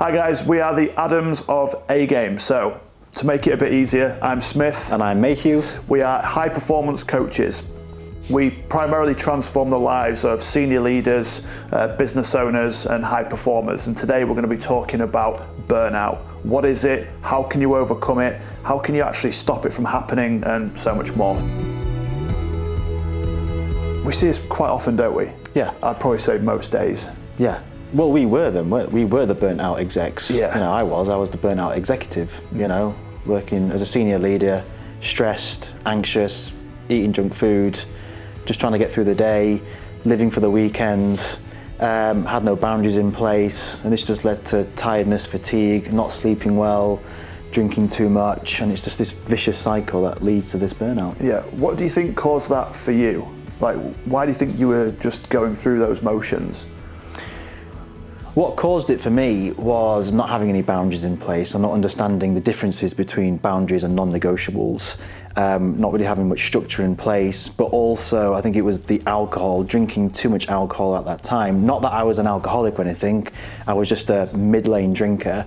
Hi guys, we are the Adams of A-Game. So, to make it a bit easier, I'm Smith. And I'm Mayhew. We are high performance coaches. We primarily transform the lives of senior leaders, business owners and high performers. And today we're going to be talking about burnout. What is it? How can you overcome it? How can you actually stop it from happening? And so much more. We see this quite often, don't we? Yeah. I'd probably say most days. Yeah. Well, we were them. We were the burnt out execs. Yeah. You know, I was the burnt out executive, you know, working as a senior leader, stressed, anxious, eating junk food, just trying to get through the day, living for the weekends, had no boundaries in place, and this just led to tiredness, fatigue, not sleeping well, drinking too much, and it's just this vicious cycle that leads to this burnout. Yeah. What do you think caused that for you? Like, why do you think you were just going through those motions? What caused it for me was not having any boundaries in place and not understanding the differences between boundaries and non-negotiables, not really having much structure in place, but also I think it was the alcohol, drinking too much alcohol at that time. Not that I was an alcoholic or anything, I was just a mid-lane drinker,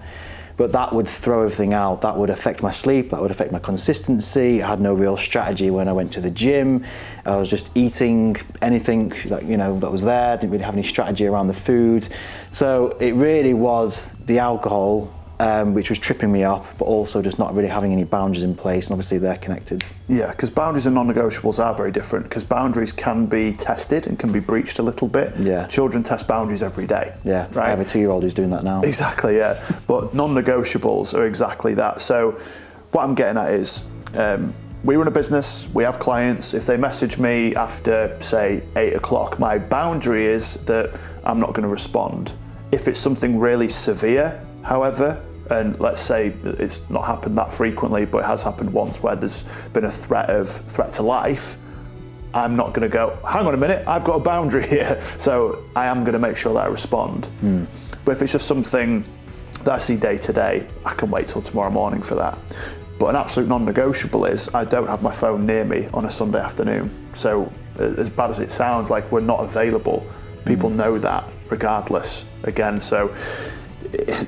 but that would throw everything out. That would affect my sleep, that would affect my consistency. I had no real strategy when I went to the gym. I was just eating anything that, you know, that was there, didn't really have any strategy around the food. So it really was the alcohol, which was tripping me up, but also just not really having any boundaries in place, and obviously they're connected. Yeah, because boundaries and non-negotiables are very different, because boundaries can be tested and can be breached a little bit. Yeah. Children test boundaries every day. Yeah, right? I have a 2-year-old who's doing that now. Exactly, yeah. But non-negotiables are exactly that. So what I'm getting at is, we run a business, we have clients. If they message me after, say, 8 o'clock, my boundary is that I'm not going to respond. If it's something really severe, however, and let's say it's not happened that frequently, but it has happened once where there's been a threat to life, I'm not going to go, hang on a minute, I've got a boundary here. So I am going to make sure that I respond. But if it's just something that I see day to day, I can wait till tomorrow morning for that. But an absolute non-negotiable is I don't have my phone near me on a Sunday afternoon. So as bad as it sounds, like we're not available, people know that regardless. Again, so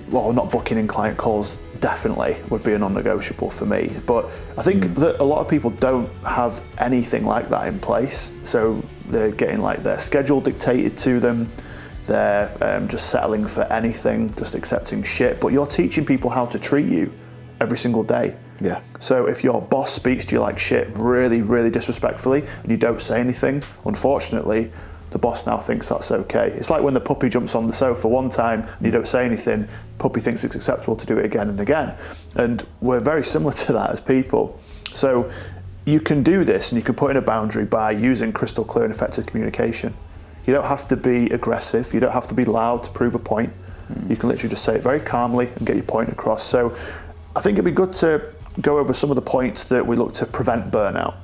well, not booking in client calls definitely would be a non-negotiable for me. But I think that a lot of people don't have anything like that in place. So they're getting like their schedule dictated to them. They're just settling for anything, just accepting shit. But you're teaching people how to treat you every single day. Yeah. So if your boss speaks to you like shit, really, really disrespectfully, and you don't say anything, unfortunately, the boss now thinks that's okay. It's like when the puppy jumps on the sofa one time and you don't say anything, puppy thinks it's acceptable to do it again and again. And we're very similar to that as people. So you can do this and you can put in a boundary by using crystal clear and effective communication. You don't have to be aggressive, you don't have to be loud to prove a point. You can literally just say it very calmly and get your point across. So I think it'd be good to go over some of the points that we look to prevent burnout,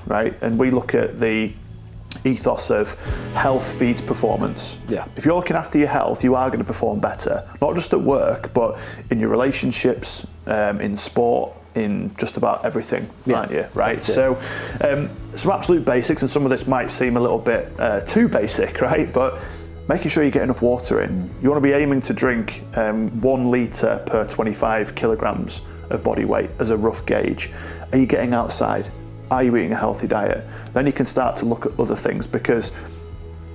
right? And we look at the ethos of health feeds performance. Yeah. If you're looking after your health, you are going to perform better, not just at work, but in your relationships, in sport, in just about everything, aren't you? Right. So some absolute basics, and some of this might seem a little bit too basic, right? But making sure you get enough water in. You want to be aiming to drink 1 litre per 25 kilograms of body weight as a rough gauge. Are you getting outside? Are you eating a healthy diet? Then you can start to look at other things, because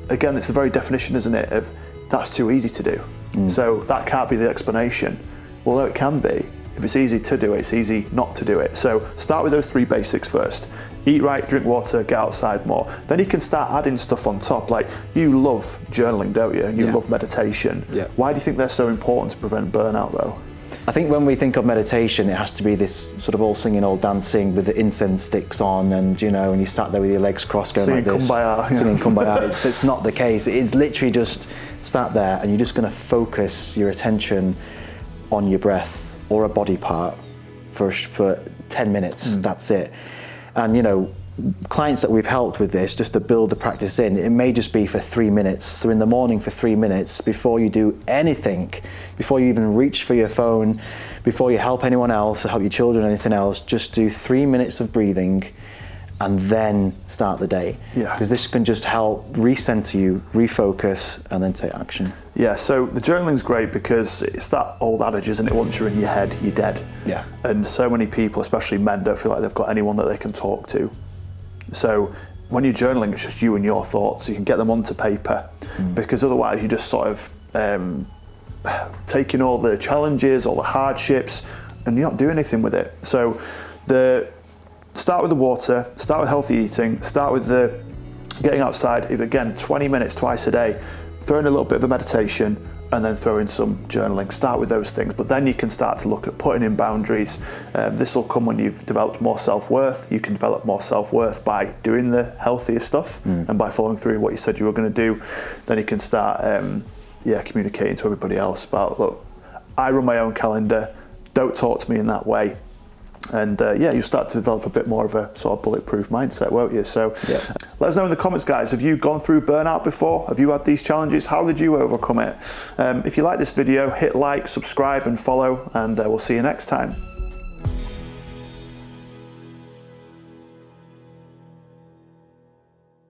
again, it's the very definition, isn't it, of that's too easy to do. So that can't be the explanation. Well, no, it can be. If it's easy to do it, it's easy not to do it. So start with those 3 basics first. Eat right, drink water, get outside more. Then you can start adding stuff on top. Like, you love journaling, don't you? And you love meditation. Yeah. Why do you think they're so important to prevent burnout though? I think when we think of meditation, it has to be this sort of all singing, all dancing with the incense sticks on, and you know, and you sat there with your legs crossed going singing like this. Kumbaya. Singing Kumbaya. It's not the case. It's literally just sat there and you're just going to focus your attention on your breath or a body part for 10 minutes. That's it. And you know, clients that we've helped with this, just to build the practice in, it may just be for 3 minutes. So in the morning for 3 minutes, before you do anything, before you even reach for your phone, before you help anyone else or help your children or anything else, just do 3 minutes of breathing and then start the day. Yeah. Because this can just help recenter you, refocus, and then take action. Yeah, so the journaling's great because it's that old adage, isn't it? Once you're in your head, you're dead. Yeah. And so many people, especially men, don't feel like they've got anyone that they can talk to. So when you're journaling, it's just you and your thoughts. You can get them onto paper, because otherwise you just sort of taking all the challenges, all the hardships, and you're not doing anything with it. So start with the water, start with healthy eating, start with the getting outside, if again 20 minutes twice a day, throw in a little bit of a meditation, and then throw in some journaling. Start with those things, but then you can start to look at putting in boundaries. This will come when you've developed more self-worth. You can develop more self-worth by doing the healthier stuff and by following through what you said you were going to do. Then you can start communicating to everybody else about, look, I run my own calendar, don't talk to me in that way. And you start to develop a bit more of a sort of bulletproof mindset, won't you? So let us know in the comments, guys. Have you gone through burnout before? Have you had these challenges? How did you overcome it? If you like this video, hit like, subscribe and follow, and we'll see you next time.